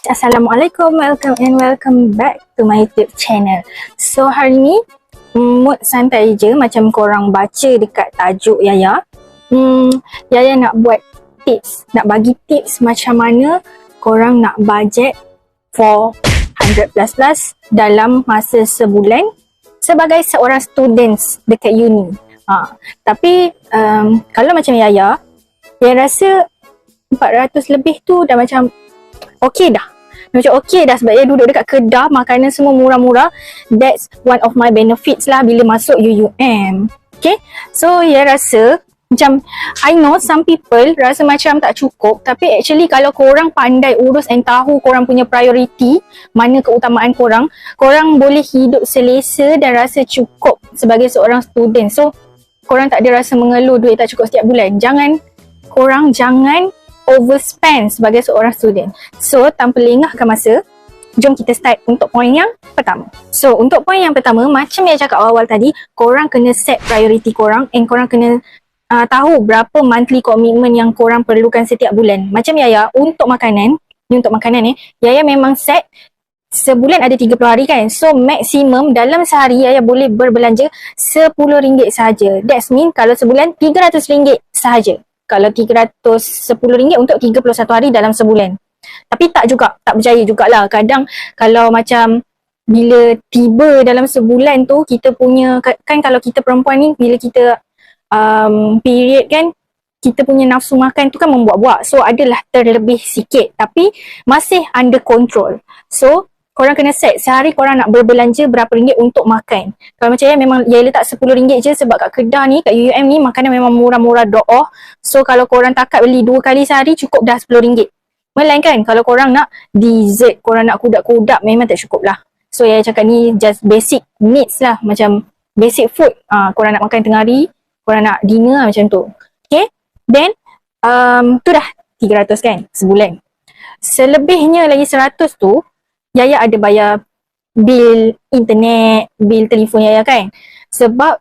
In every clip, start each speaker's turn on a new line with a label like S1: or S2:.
S1: Assalamualaikum, welcome back to my YouTube channel. So hari ni mood santai je, macam korang baca dekat tajuk Yaya. Yaya nak buat tips, nak bagi tips macam mana korang nak budget for 100++ dalam masa sebulan sebagai seorang students dekat uni. Tapi kalau macam Yaya rasa 400 lebih tu dah macam okey dah. Macam okey dah, sebab dia duduk dekat Kedah, makanan semua murah-murah. That's one of my benefits lah bila masuk UUM. Okay, so rasa macam, I know some people rasa macam tak cukup, tapi actually kalau korang pandai urus and tahu korang punya priority, mana keutamaan korang, korang boleh hidup selesa dan rasa cukup sebagai seorang student. So korang tak ada rasa mengeluh duit tak cukup setiap bulan. Korang jangan overspend sebagai seorang student. So tanpa lengahkan masa, jom kita start untuk poin yang pertama. So untuk poin yang pertama, macam yang cakap awal tadi, korang kena set priority korang and korang kena tahu berapa monthly commitment yang korang perlukan setiap bulan. Macam Yaya, untuk makanan Yaya memang set sebulan ada 30 hari kan. So maksimum dalam sehari Yaya boleh berbelanja RM10 sahaja. That's mean kalau sebulan RM300 sahaja. Kalau RM310 untuk 31 hari dalam sebulan. Tapi tak berjaya jugalah. Kadang kalau macam bila tiba dalam sebulan tu, kita punya, kan kalau kita perempuan ni, bila kita period kan, kita punya nafsu makan tu kan membuat-buat. So adalah terlebih sikit, tapi masih under control. So korang kena set sehari korang nak berbelanja berapa ringgit untuk makan. Kalau macam memang letak RM10 je, sebab kat Kedah ni, kat UUM ni makanan memang murah-murah do'oh. So kalau korang takat beli 2 kali sehari, cukup dah RM10. Melainkan kalau korang nak dessert, korang nak kudak-kudak, memang tak cukup lah. So yang cakap ni just basic needs lah, macam basic food. Korang nak makan tengah hari, korang nak dinner lah, macam tu. Okay, then tu dah 300 kan sebulan. Selebihnya lagi 100 tu, Yaya ada bayar bil internet, bil telefon Yaya kan. Sebab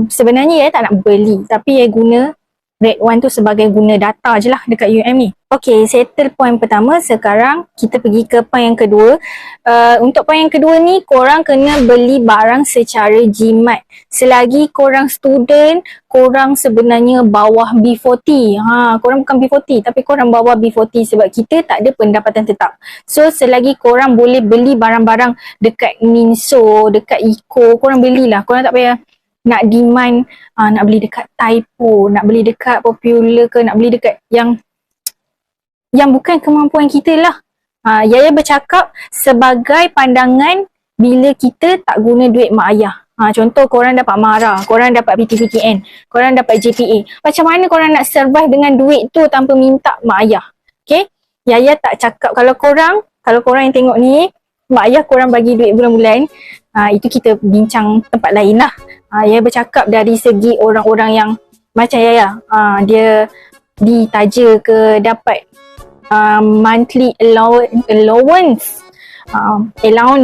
S1: sebenarnya Yaya tak nak beli, tapi Yaya guna Red One tu sebagai guna data je lah dekat UM ni. Okay, settle point pertama. Sekarang kita pergi ke point yang kedua. Untuk point yang kedua ni, korang kena beli barang secara jimat. Selagi korang student, korang sebenarnya bawah B40. Korang bukan B40, tapi korang bawah B40 sebab kita tak ada pendapatan tetap. So selagi korang boleh beli barang-barang dekat Minso, dekat Eco, korang belilah. Korang tak payah nak demand, nak beli dekat Typo, nak beli dekat Popular ke, nak beli dekat yang bukan kemampuan kita lah. Yaya bercakap sebagai pandangan bila kita tak guna duit mak ayah. Contoh korang dapat MARA, korang dapat PTPTN, korang dapat JPA. Macam mana korang nak survive dengan duit tu tanpa minta mak ayah? Okay? Yaya tak cakap, kalau korang yang tengok ni, mak ayah korang bagi duit bulan-bulan, itu kita bincang tempat lain lah. Yaya bercakap dari segi orang-orang yang macam Yaya, dia ditaja ke dapat monthly allowance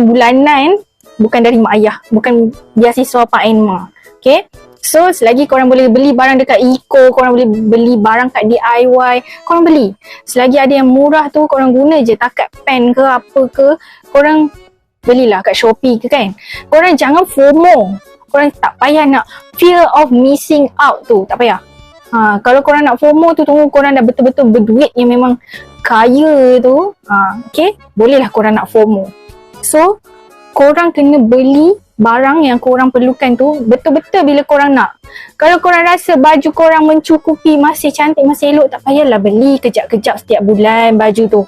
S1: bulanan, bukan dari mak ayah, bukan beasiswa Pak Enma. Okay, so selagi korang boleh beli barang dekat Eco, korang boleh beli barang kat DIY, korang beli. Selagi ada yang murah tu, korang guna je, takat pen ke apa ke, korang belilah kat Shopee ke kan. Korang jangan FOMO, korang tak payah nak fear of missing out tu, tak payah. Kalau korang nak FOMO tu, tunggu korang dah betul-betul berduit yang memang kaya tu, okay, bolehlah korang nak FOMO. So korang kena beli barang yang korang perlukan tu betul-betul bila korang nak. Kalau korang rasa baju korang mencukupi, masih cantik, masih elok, tak payahlah beli kejap-kejap setiap bulan baju tu.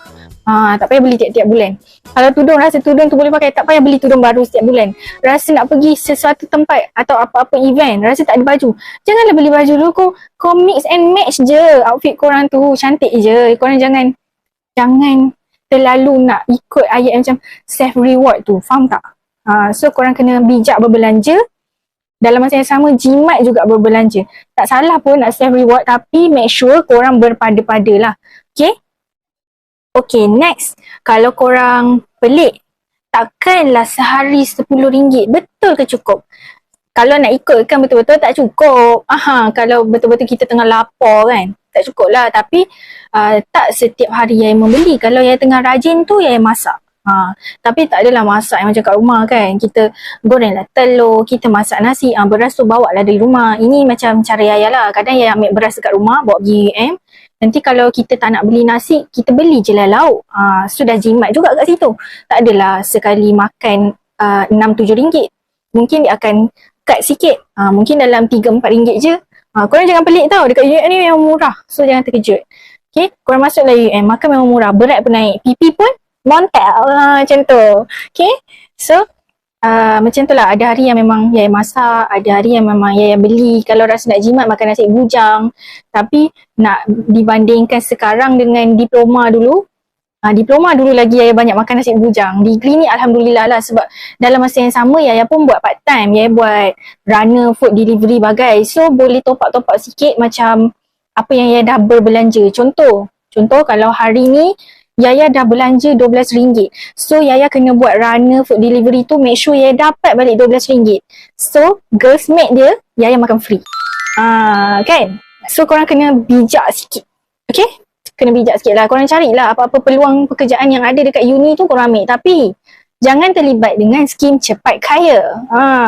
S1: Tak payah beli tiap-tiap bulan. Kalau tudung, rasa tudung tu boleh pakai, tak payah beli tudung baru setiap bulan. Rasa nak pergi sesuatu tempat atau apa-apa event, rasa tak ada baju, janganlah beli baju dulu. Kau mix and match je outfit korang tu, cantik je. Korang jangan terlalu nak ikut ayat macam self reward tu, faham tak? So korang kena bijak berbelanja. Dalam masa yang sama, jimat juga berbelanja. Tak salah pun nak self reward, tapi make sure korang berpada-pada lah. Okay, next. Kalau korang pelik, takkanlah sehari RM10, betul ke cukup? Kalau nak ikutkan betul-betul tak cukup. Kalau betul-betul kita tengah lapar kan, tak cukup lah. Tapi tak setiap hari Yaya membeli. Kalau Yaya tengah rajin tu, Yaya masak. Tapi tak adalah masak yang macam kat rumah kan. Kita gorenglah telur, kita masak nasi, beras tu bawa lah dari rumah. Ini macam cara Yaya lah. Kadang Yaya ambil beras dekat rumah, bawa pergi UM. Nanti kalau kita tak nak beli nasi, kita beli je lah lauk. Sudah jimat juga kat situ. Tak adalah sekali makan RM6-7. Mungkin dia akan cut sikit. Mungkin dalam RM3-4 je. Korang jangan pelik tau. Dekat UM ni memang murah. So jangan terkejut. Okay, korang masuklah UM. Makan memang murah. Berat pun naik. PP pun montel macam tu. Okay, so macam tu lah. Ada hari yang memang Yaya masak, ada hari yang memang Yaya beli. Kalau rasa nak jimat, makan nasi bujang. Tapi nak dibandingkan sekarang dengan diploma dulu, diploma dulu lagi Yaya banyak makan nasi bujang. Degree ni Alhamdulillah lah, sebab dalam masa yang sama Yaya pun buat part time. Yaya buat runner food delivery bagai. So boleh top up sikit macam apa yang Yaya dah berbelanja. Contoh kalau hari ni Yaya dah belanja RM12. So Yaya kena buat runner food delivery tu, make sure Yaya dapat balik RM12. So girls mate dia, Yaya makan free. Kan? So korang kena bijak sikit. Okay? Kena bijak sikit lah. Korang carilah apa-apa peluang pekerjaan yang ada dekat uni tu korang ambil. Tapi jangan terlibat dengan skim cepat kaya.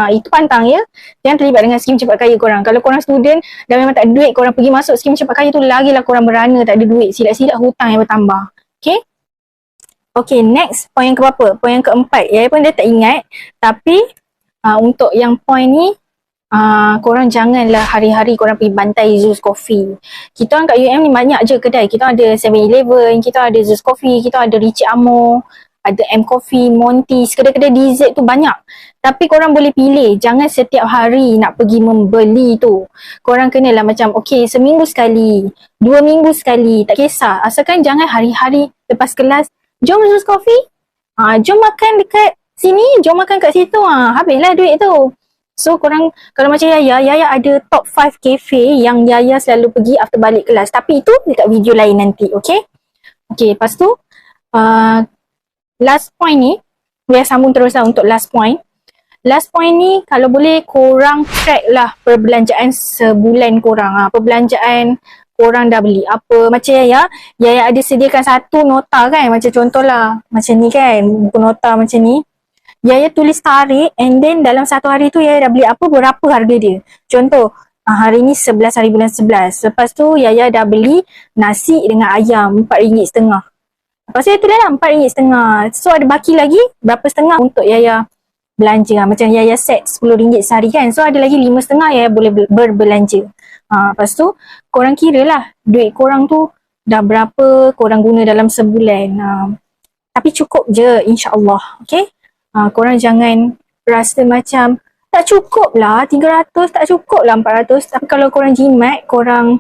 S1: Itu pantang ya. Jangan terlibat dengan skim cepat kaya korang. Kalau korang student dan memang tak ada duit, korang pergi masuk skim cepat kaya tu, lagilah korang berana tak ada duit. Silap-silap hutang yang bertambah. Okay? Okay, next. Point yang keberapa? Point yang keempat. Yaya pun dia tak ingat. Tapi untuk yang point ni, korang janganlah hari-hari korang pergi bantai Zeus Coffee. Kita orang kat UM ni banyak je kedai. Kita ada 7-Eleven, kita ada Zeus Coffee, kita ada Richie Amo, ada M Coffee, Monty's, kedai-kedai DZ tu banyak. Tapi korang boleh pilih. Jangan setiap hari nak pergi membeli tu. Korang kenalah macam okay, seminggu sekali, 2 minggu sekali, tak kisah. Asalkan jangan hari-hari lepas kelas, jom Zeus Coffee, jom makan dekat sini, jom makan kat situ. Habislah duit tu. So korang, kalau macam Yaya ada top 5 cafe yang Yaya selalu pergi after balik kelas. Tapi itu dekat video lain nanti, okay? Okay, lepas tu last point ni, Yaya sambung terus lah untuk last point. Last point ni, kalau boleh korang track lah perbelanjaan sebulan korang. Perbelanjaan korang dah beli apa. Macam Yaya ada sediakan satu nota kan. Macam contohlah, macam ni kan, buku nota macam ni. Yaya tulis tarikh and then dalam satu hari tu Yaya dah beli apa, berapa harga dia. Contoh, hari ni 11 hari bulan 11. Lepas tu Yaya dah beli nasi dengan ayam RM4.50. Lepas tu Yaya tulis lah RM4.50. So ada baki lagi berapa setengah untuk Yaya belanja. Macam Yaya set RM10 sehari kan. So ada lagi 5.50 Yaya boleh berbelanja. Lepas tu korang kira lah duit korang tu dah berapa korang guna dalam sebulan. Tapi cukup je insyaAllah. Okay? Korang jangan rasa macam tak cukup lah 300, tak cukup lah 400. Tapi kalau korang jimat, korang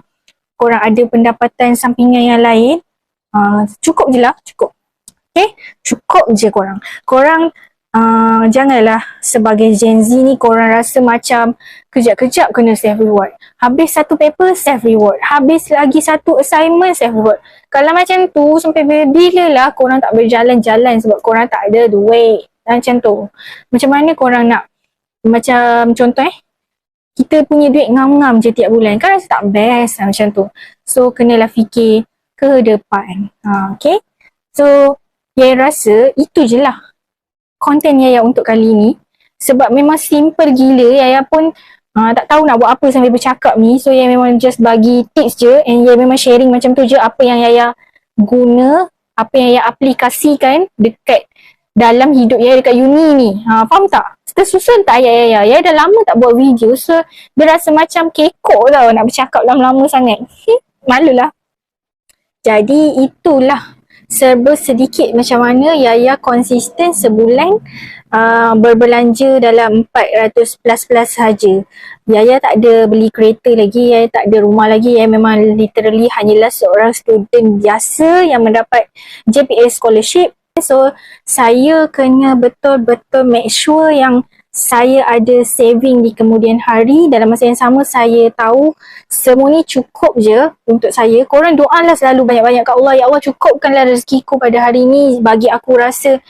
S1: ada pendapatan sampingan yang lain, cukup je lah, cukup. Okay? Cukup je korang. Korang janganlah sebagai Gen Z ni korang rasa macam kejap-kejap kena self reward. Habis satu paper self reward. Habis lagi satu assignment self reward. Kalau macam tu sampai bila lah korang tak berjalan-jalan sebab korang tak ada duit. Macam tu. Macam mana korang nak, macam contoh kita punya duit ngam-ngam je tiap bulan. Kan rasa tak best macam tu. So kenalah fikir ke depan. Okay. So Yaya rasa itu je lah konten Yaya untuk kali ni. Sebab memang simple gila. Yaya pun tak tahu nak buat apa sambil bercakap ni. So Yaya memang just bagi tips je. And Yaya memang sharing macam tu je apa yang Yaya guna, apa yang Yaya aplikasikan dekat dalam hidup Yaya dekat uni ni. Faham tak? Tersusun tak ayat Yaya? Yaya dah lama tak buat video. So dia rasa macam kekok tau nak bercakap lama-lama sangat. Malulah. Jadi itulah serba sedikit macam mana Yaya konsisten sebulan berbelanja dalam 400 plus sahaja. Yaya tak ada beli kereta lagi, Yaya tak ada rumah lagi. Yaya memang literally hanyalah seorang student biasa yang mendapat JPA scholarship. So saya kena betul-betul make sure yang saya ada saving di kemudian hari. Dalam masa yang sama saya tahu semua ni cukup je untuk saya. Korang doalah selalu banyak-banyak kat Allah. Ya Allah, cukupkanlah rezekiku pada hari ni. Bagi aku rasa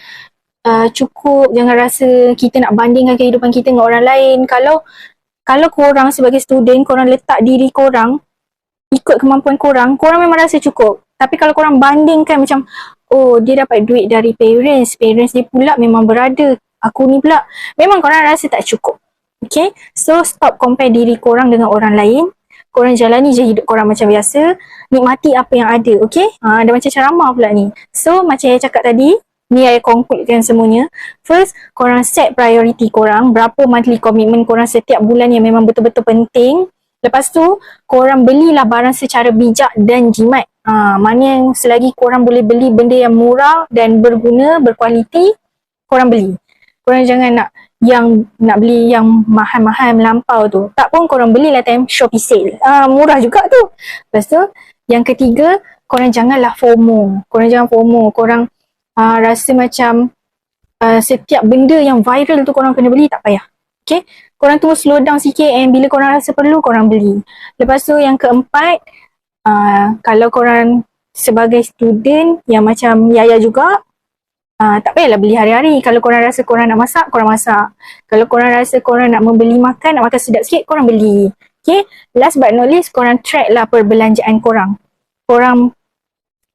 S1: cukup. Jangan rasa kita nak bandingkan kehidupan kita dengan orang lain. Kalau korang sebagai student, korang letak diri korang ikut kemampuan korang, korang memang rasa cukup. Tapi kalau korang bandingkan macam, oh dia dapat duit dari parents dia pula memang berada, aku ni pula, memang korang rasa tak cukup. Okay, so stop compare diri korang dengan orang lain. Korang jalani je hidup korang macam biasa, nikmati apa yang ada. Okay, dah macam ceramah pula ni. So macam yang cakap tadi, ni saya concludekan semuanya. First, korang set priority korang, berapa monthly commitment korang setiap bulan yang memang betul-betul penting. Lepas tu, korang belilah barang secara bijak dan jimat. Mana yang selagi korang boleh beli benda yang murah dan berguna, berkualiti, korang beli. Korang jangan nak beli yang mahal-mahal melampau tu. Tak pun korang belilah time Shopee sale. Murah juga tu. Lepas tu, yang ketiga, korang janganlah FOMO. Korang jangan FOMO. Korang rasa macam setiap benda yang viral tu korang kena beli, tak payah. Okay? Korang tunggu slow down sikit and bila korang rasa perlu, korang beli. Lepas tu yang keempat, kalau korang sebagai student yang macam Yaya juga, tak payahlah beli hari-hari. Kalau korang rasa korang nak masak, korang masak. Kalau korang rasa korang nak membeli makan, nak makan sedap sikit, korang beli. Okay? Last but not least, korang track lah perbelanjaan korang. Korang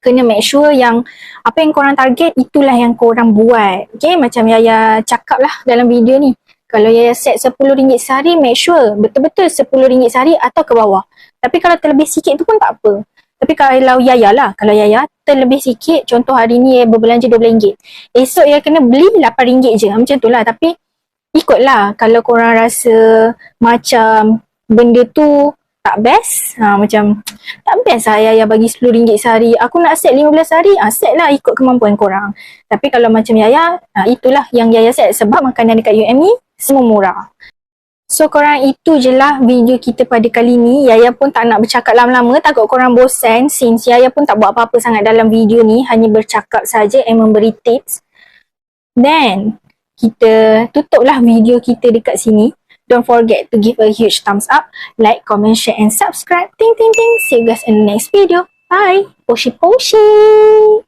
S1: kena make sure yang apa yang korang target, itulah yang korang buat. Okay? Macam Yaya cakap lah dalam video ni. Kalau Yaya set RM10 sehari, make sure betul-betul RM10 sehari atau ke bawah. Tapi kalau terlebih sikit tu pun tak apa. Tapi kalau Yaya lah, kalau Yaya terlebih sikit, contoh hari ni berbelanja RM12. Esok Yaya kena beli RM8 je. Macam tu lah. Tapi ikutlah. Kalau korang rasa macam benda tu tak best, macam tak best lah Yaya bagi RM10 sehari, aku nak set 15 hari, set lah ikut kemampuan korang. Tapi kalau macam Yaya, itulah yang Yaya set sebab makanan dekat UME semua murah. So korang, itu je lah video kita pada kali ni. Yaya pun tak nak bercakap lama-lama, takut korang bosan since Yaya pun tak buat apa-apa sangat dalam video ni, hanya bercakap saja and memberi tips. Then kita tutuplah video kita dekat sini. Don't forget to give a huge thumbs up, like, comment, share and subscribe. Ting ting ting. See you guys in the next video. Bye. Poshi poshi.